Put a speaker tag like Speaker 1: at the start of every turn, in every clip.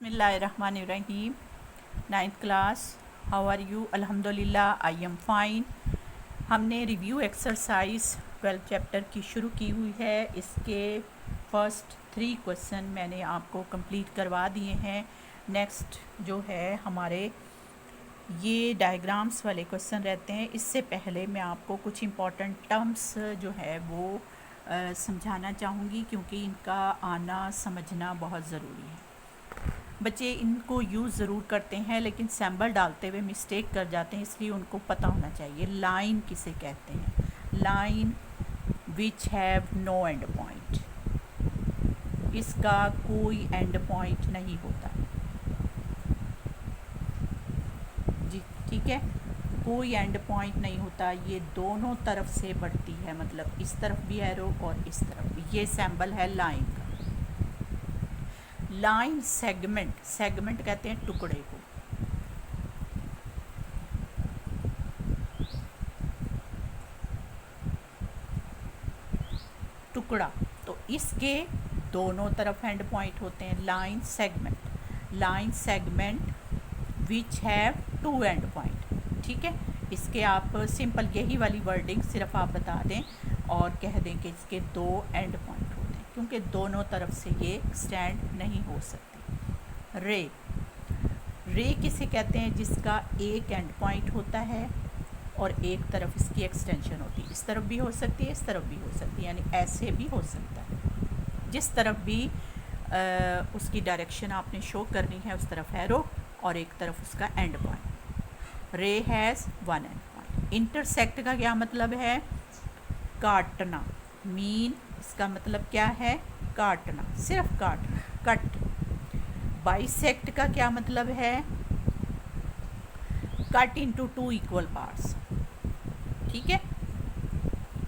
Speaker 1: बिस्मिल्लाहिर्रहमानिर्रहीम। 9th class, how are you? अल्हम्दुलिल्लाह, I am fine. हमने रिव्यू एक्सरसाइज 12 चैप्टर की शुरू की हुई है। इसके फर्स्ट 3 क्वेश्चन मैंने आपको कंप्लीट करवा दिए हैं। नेक्स्ट जो है हमारे ये डायग्राम्स वाले क्वेश्चन रहते हैं। इससे पहले मैं आपको कुछ इम्पॉर्टेंट टर्म्स जो है वो समझाना चाहूँगी, क्योंकि इनका आना समझना बहुत ज़रूरी है। बच्चे इनको यूज़ ज़रूर करते हैं लेकिन सैम्बल डालते हुए मिस्टेक कर जाते हैं, इसलिए उनको पता होना चाहिए। लाइन किसे कहते हैं? Line which have no end point, इसका कोई एंड पॉइंट नहीं होता जी, ठीक है, कोई एंड पॉइंट नहीं होता। ये दोनों तरफ से बढ़ती है, मतलब इस तरफ भी एरो और इस तरफ भी। ये सैम्बल है लाइन का। लाइन सेगमेंट, सेगमेंट कहते हैं टुकड़े को। टुकड़ा, तो इसके दोनों तरफ एंड पॉइंट होते हैं। Line segment, line segment which have 2 and point. ठीक है, इसके आप सिंपल यही वाली वर्डिंग सिर्फ आप बता दें और कह दें कि इसके 2 एंड पॉइंट होते हैं, क्योंकि दोनों तरफ से ये एक्सटेंड नहीं हो सकती। रे, रे किसे कहते हैं? जिसका एक एंड पॉइंट होता है और एक तरफ इसकी एक्सटेंशन होती है। इस तरफ भी हो सकती है, इस तरफ भी हो सकती है, यानी ऐसे भी हो सकता है। जिस तरफ भी उसकी डायरेक्शन आपने शो करनी है उस तरफ एरो और एक तरफ उसका एंड पॉइंट। रे हैज़ 1 एंड पॉइंट। इंटरसेक्ट का क्या मतलब है? काटना। मीन, इसका मतलब क्या है? काटना, सिर्फ काटना, कट। बाइसेक्ट का क्या मतलब है? Cut into 2 equal parts. ठीक है,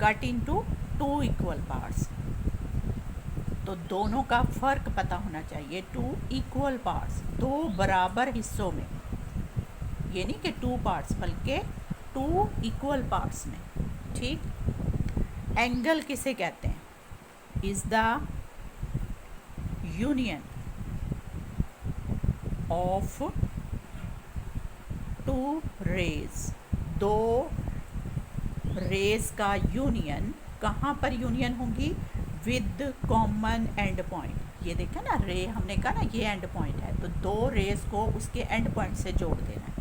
Speaker 1: कट इनटू 2 इक्वल पार्ट्स। तो दोनों का फ़र्क पता होना चाहिए। 2 इक्वल पार्ट्स, 2 बराबर हिस्सों में, ये नहीं कि 2 पार्ट्स, बल्कि 2 इक्वल पार्ट्स में। ठीक। एंगल किसे कहते हैं? Is the union of 2 rays. 2 rays का यूनियन, कहाँ पर यूनियन होंगी? With common end point. ये देखा ना, रे हमने कहा ना ये एंड पॉइंट है, तो 2 रेज को उसके एंड पॉइंट से जोड़ देना है।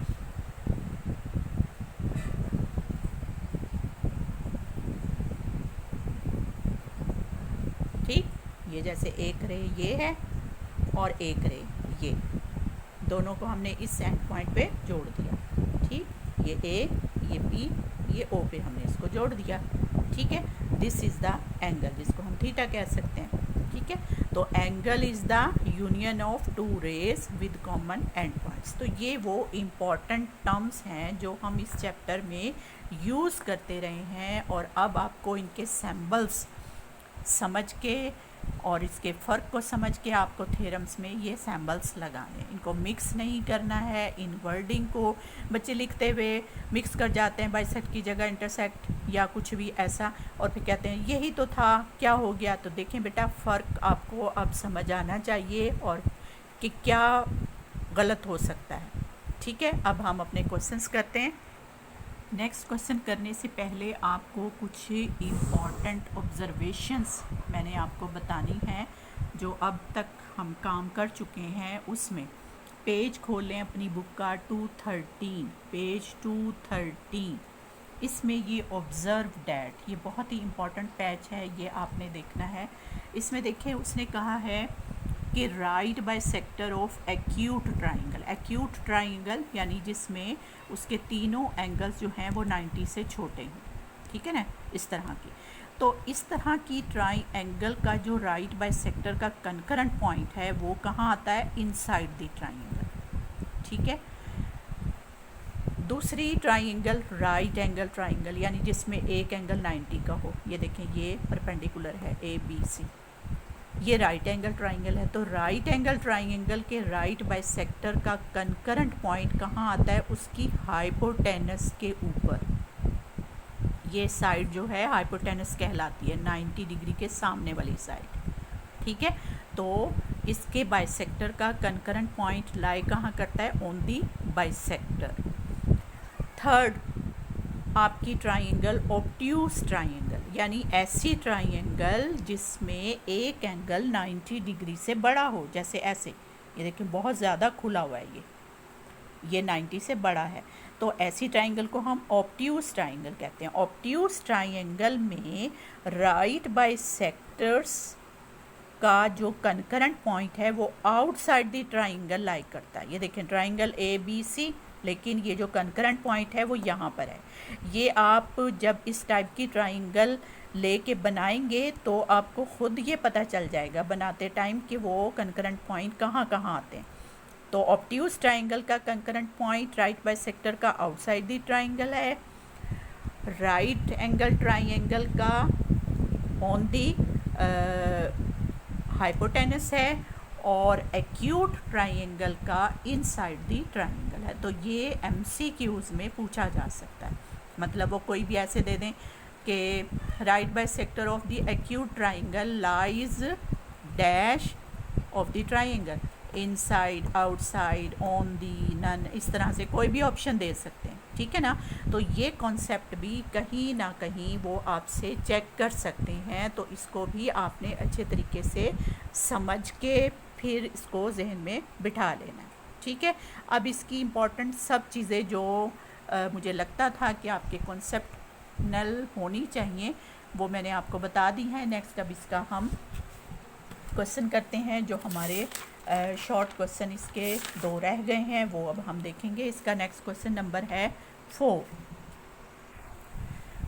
Speaker 1: ठीक, ये जैसे एक रे ये है और एक रे ये, दोनों को हमने इस एंड पॉइंट पे जोड़ दिया। ठीक, ये ए, ये बी, ये ओ पे हमने इसको जोड़ दिया। ठीक है, दिस इज़ द एंगल, जिसको हम थीटा कह सकते हैं। ठीक है, तो angle is the union of 2 rays with common end points. तो ये वो इम्पॉर्टेंट टर्म्स हैं जो हम इस चैप्टर में यूज़ करते रहे हैं, और अब आपको इनके सैम्बल्स समझ के और इसके फ़र्क को समझ के आपको थ्योरम्स में ये सैम्बल्स लगाने, इनको मिक्स नहीं करना है। इन वर्डिंग को बच्चे लिखते हुए मिक्स कर जाते हैं, बाइसेक्ट की जगह इंटरसेक्ट या कुछ भी ऐसा, और फिर कहते हैं यही तो था, क्या हो गया? तो देखें बेटा, फ़र्क आपको अब समझ आना चाहिए और कि क्या गलत हो सकता है। ठीक है, अब हम अपने क्वेश्चंस करते हैं। नेक्स्ट क्वेश्चन करने से पहले आपको कुछ इम्पॉर्टेंट ऑब्जर्वेशंस मैंने आपको बतानी है जो अब तक हम काम कर चुके हैं। उसमें पेज खोल लें अपनी बुक का 213, पेज 213। इसमें ये ऑब्ज़र्व डैट, ये बहुत ही इम्पॉर्टेंट पेज है, ये आपने देखना है। इसमें देखिए उसने कहा है कि right by sector of acute triangle. Acute triangle यानी जिसमें उसके तीनों एंगल्स जो हैं वो 90 से छोटे हैं। ठीक है ना, इस तरह की। तो इस तरह की ट्राइंगल का जो राइट बाय सेक्टर का कंकरेंट पॉइंट है वो कहाँ आता है? Inside the triangle. ठीक है, दूसरी ट्राइंगल राइट एंगल ट्राइंगल, यानी जिसमें एक एंगल 90 का हो। ये देखें, ये परपेंडिकुलर है ABC, ये राइट एंगल ट्राइंगल है। तो राइट एंगल ट्राइंगल के राइट बाइसेक्टर का कंकरेंट पॉइंट कहाँ आता है? उसकी हाइपोटेनस के ऊपर। ये साइड जो है हाइपोटेनस कहलाती है, 90 डिग्री के सामने वाली साइड। ठीक है, तो इसके बाइसेक्टर का कंकरेंट पॉइंट लाई कहाँ करता है, ऑन दी बाइसेक्टर। थर्ड, आपकी ट्राइंगल ऑब्ट्यूज ट्राइंगल, यानी ऐसी ट्राइंगल जिसमें एक एंगल 90 डिग्री से बड़ा हो, जैसे ऐसे, ये देखिए बहुत ज़्यादा खुला हुआ है, ये 90 से बड़ा है, तो ऐसी ट्राइंगल को हम ऑब्ट्यूज ट्राइंगल कहते हैं। ऑब्ट्यूज ट्राइंगल में राइट बाइसेक्टर्स का जो कंकरेंट पॉइंट है वो आउटसाइड द ट्राइंगल लाई करता है। ये देखें ट्राइंगल ABC, लेकिन ये जो कंकरेंट पॉइंट है वो यहाँ पर है। ये आप जब इस टाइप की ट्राइंगल लेके बनाएंगे तो आपको खुद ये पता चल जाएगा बनाते टाइम कि वो कंकरेंट पॉइंट कहाँ कहाँ आते हैं। तो ऑब्ट्यूज ट्राइंगल का कंकरेंट पॉइंट राइट बाइसेक्टर का आउटसाइड द ट्राइंगल है, राइट एंगल ट्राइंगल का ऑन दी हाइपोटेनस है, और एक्यूट ट्राइंगल का इनसाइड दी ट्राइंगल है। तो ये MCQs में पूछा जा सकता है, मतलब वो कोई भी ऐसे दे दें कि right bisector of the acute triangle lies dash of the triangle, inside, outside, on the, none, इस तरह से कोई भी ऑप्शन दे सकते हैं, ठीक है ना। तो ये कॉन्सेप्ट भी कहीं ना कहीं वो आपसे चेक कर सकते हैं, तो इसको भी आपने अच्छे तरीके से समझ के फिर इसको जहन में बिठा लेना है, ठीक है। अब इसकी इम्पॉर्टेंट सब चीज़ें जो मुझे लगता था कि आपके कॉन्सेप्टनल होनी चाहिए वो मैंने आपको बता दी हैं। नेक्स्ट अब इसका हम क्वेश्चन करते हैं, जो हमारे शॉर्ट क्वेश्चन इसके 2 रह गए हैं वो अब हम देखेंगे। इसका नेक्स्ट क्वेश्चन नंबर है 4।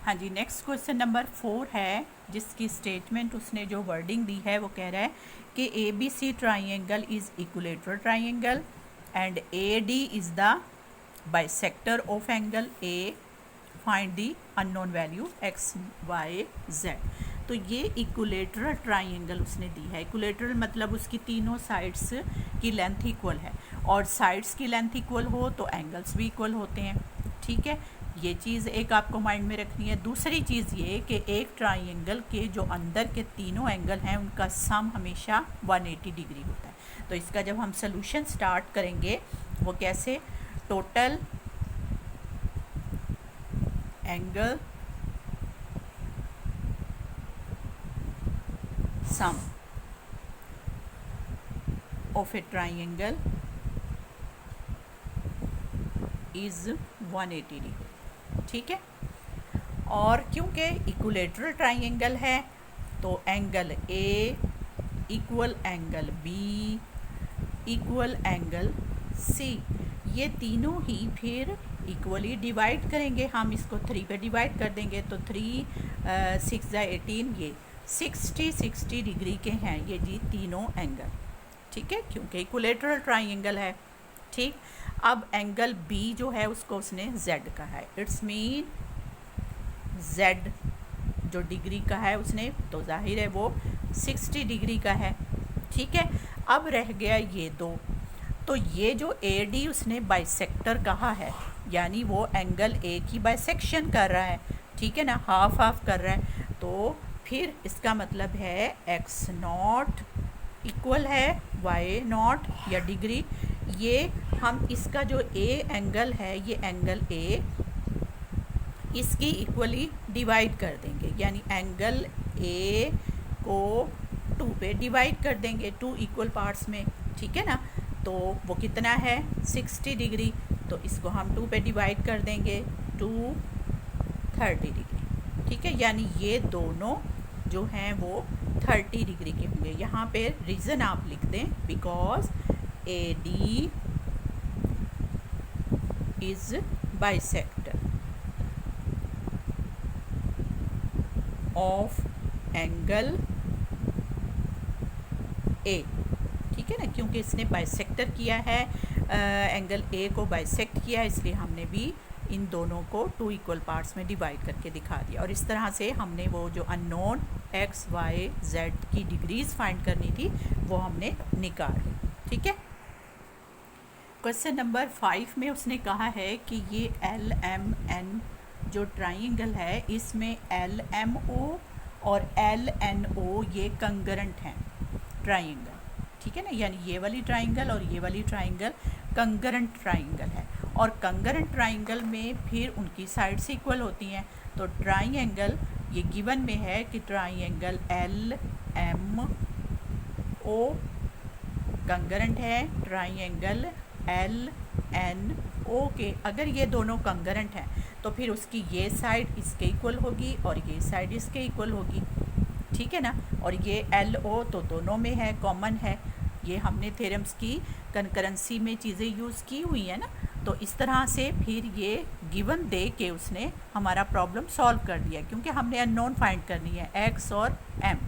Speaker 1: हाँ जी, नेक्स्ट क्वेश्चन नंबर 4 है, जिसकी स्टेटमेंट उसने जो वर्डिंग दी है वो कह रहा है कि ABC triangle is equilateral triangle and AD is the bisector of angle A, find the unknown value X, Y, Z। तो ये इक्विलेटरल ट्राइंगल उसने दी है। इक्विलेटरल मतलब उसकी तीनों साइड्स की लेंथ इक्वल है, और साइड्स की लेंथ इक्वल हो तो एंगल्स भी इक्वल होते हैं, ठीक है। ये चीज़ एक आपको माइंड में रखनी है। दूसरी चीज़ ये कि एक ट्राइंगल के जो अंदर के तीनों एंगल हैं उनका सम हमेशा 180 डिग्री होता है। तो इसका जब हम सोल्यूशन स्टार्ट करेंगे वो कैसे, total angle sum of A triangle is 180 degree, ठीक है। और क्योंकि इक्विलेटरल ट्राइंगल है तो angle A equal angle B equal angle C, ये तीनों ही फिर इक्वली डिवाइड करेंगे। हम इसको 3 पे डिवाइड कर देंगे तो 3 6 18, ये 60 डिग्री के हैं ये जी तीनों एंगल, ठीक है, क्योंकि इक्विलेटरल ट्राइंगल है, ठीक। अब एंगल B जो है उसको उसने Z का है, इट्स मीन Z जो डिग्री का है उसने, तो जाहिर है वो 60 डिग्री का है, ठीक है। अब रह गया ये 2, तो ये जो AD उसने बाइसेक्टर कहा है, यानी वो एंगल A की बाइसेक्शन कर रहा है, ठीक है ना, हाफ हाफ कर रहा है। तो फिर इसका मतलब है X0 इक्वल है Y0 या डिग्री, ये हम इसका जो A एंगल है, ये एंगल A, इसकी इक्वली डिवाइड कर देंगे, यानी एंगल A को 2 पे डिवाइड कर देंगे, 2 इक्वल पार्ट्स में, ठीक है ना। तो वो कितना है 60 डिग्री, तो इसको हम 2 पे डिवाइड कर देंगे, 2 30 डिग्री, ठीक है। यानी ये दोनों जो हैं वो 30 डिग्री के होंगे। यहाँ पे रीज़न आप लिख दें, because AD is bisector of angle A, ठीक है ना, क्योंकि इसने बाइसेक्टर किया है, एंगल A को बाइसेक्ट किया, इसलिए हमने भी इन दोनों को 2 इक्वल पार्ट्स में डिवाइड करके दिखा दिया। और इस तरह से हमने वो जो अननोन X, Y, Z की डिग्रीज फाइंड करनी थी वो हमने निकाल ली, ठीक है। क्वेश्चन नंबर 5 में उसने कहा है कि ये LMN जो ट्राइंगल है इसमें LMO और LNO ये कंकरेंट हैं ट्राइंगल, ठीक है ना, यानी ये वाली ट्राइंगल और ये वाली ट्राइंगल कंकरेंट ट्राइंगल है, और कंकरेंट ट्राइंगल में फिर उनकी साइड्स इक्वल होती हैं। तो ट्राइंगल ये गिवन में है कि triangle L M O congruent है ट्राइंगल एल एन ओ के। अगर ये दोनों कंकरेंट हैं तो फिर उसकी ये साइड इसके इक्वल होगी और ये साइड इसके इक्वल होगी, ठीक है ना। और ये एल ओ तो दोनों में है, कॉमन है। ये हमने थ्योरम्स की कंकरेंसी में चीज़ें यूज़ की हुई है ना। तो इस तरह से फिर ये गिवन दे के उसने हमारा प्रॉब्लम सॉल्व कर दिया, क्योंकि हमने अननोन फाइंड करनी है, एक्स और एम।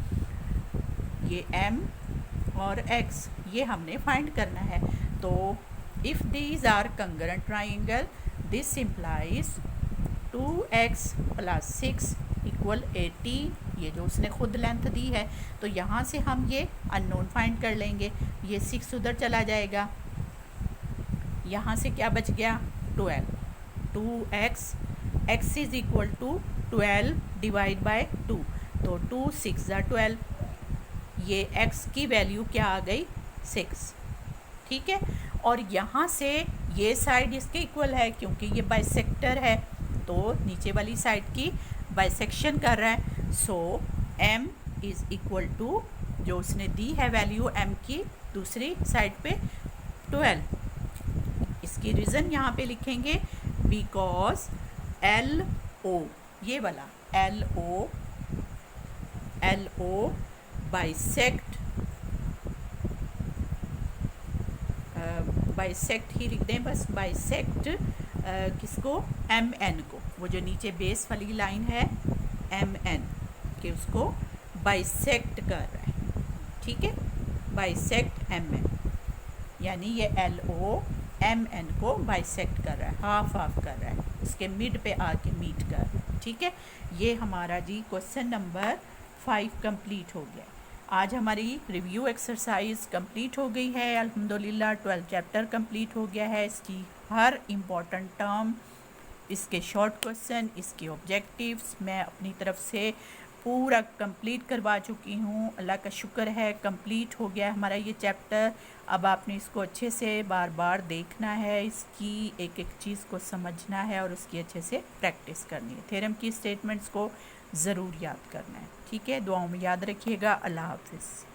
Speaker 1: ये एम और एक्स ये हमने फाइंड करना है। तो if these are congruent triangle this implies 2x + 6 = 80, ये जो उसने खुद लेंथ दी है। तो यहाँ से हम ये अननोन फाइंड कर लेंगे, ये 6 उधर चला जाएगा, यहाँ से क्या बच गया 12, 2x, x = 12 / 2, तो 2 6 = 12, ये x की वैल्यू क्या आ गई 6, ठीक है। और यहाँ से ये साइड इसके इक्वल है क्योंकि ये बाइसेक्टर है, तो नीचे वाली साइड की बाइसेक्शन कर रहा है। सो m = जो उसने दी है वैल्यू m की दूसरी साइड पे 12। इसकी रीज़न यहाँ पे लिखेंगे बिकॉज एल ओ, ये वाला एल ओ बाइसेक्ट ही लिख दें बस, बाइसेक्ट किसको एम एन को, वो जो नीचे बेस वाली लाइन है एम एन के उसको बाइसेक्ट कर रहा है, ठीक है। बाइसेक्ट एम एन यानी ये एल ओ एम एन को बाइसेक्ट कर रहा है, हाफ हाफ कर रहा है, उसके मिड पे आके मीट कर रहा है, ठीक है। ये हमारा जी क्वेश्चन नंबर 5 कंप्लीट हो गया। आज हमारी रिव्यू एक्सरसाइज कंप्लीट हो गई है अल्हम्दुलिल्लाह। 12 चैप्टर कंप्लीट हो गया है, इसकी हर इम्पॉर्टेंट टर्म, इसके शॉर्ट क्वेश्चन, इसके ऑब्जेक्टिव्स मैं अपनी तरफ से पूरा कंप्लीट करवा चुकी हूँ। अल्लाह का शुक्र है कंप्लीट हो गया हमारा ये चैप्टर। अब आपने इसको अच्छे से बार बार देखना है, इसकी एक एक चीज़ को समझना है और उसकी अच्छे से प्रैक्टिस करनी है। थ्योरम की स्टेटमेंट्स को ज़रूर याद करना है, ठीक है। दुआओं में याद रखिएगा। अल्लाह हाफिज़।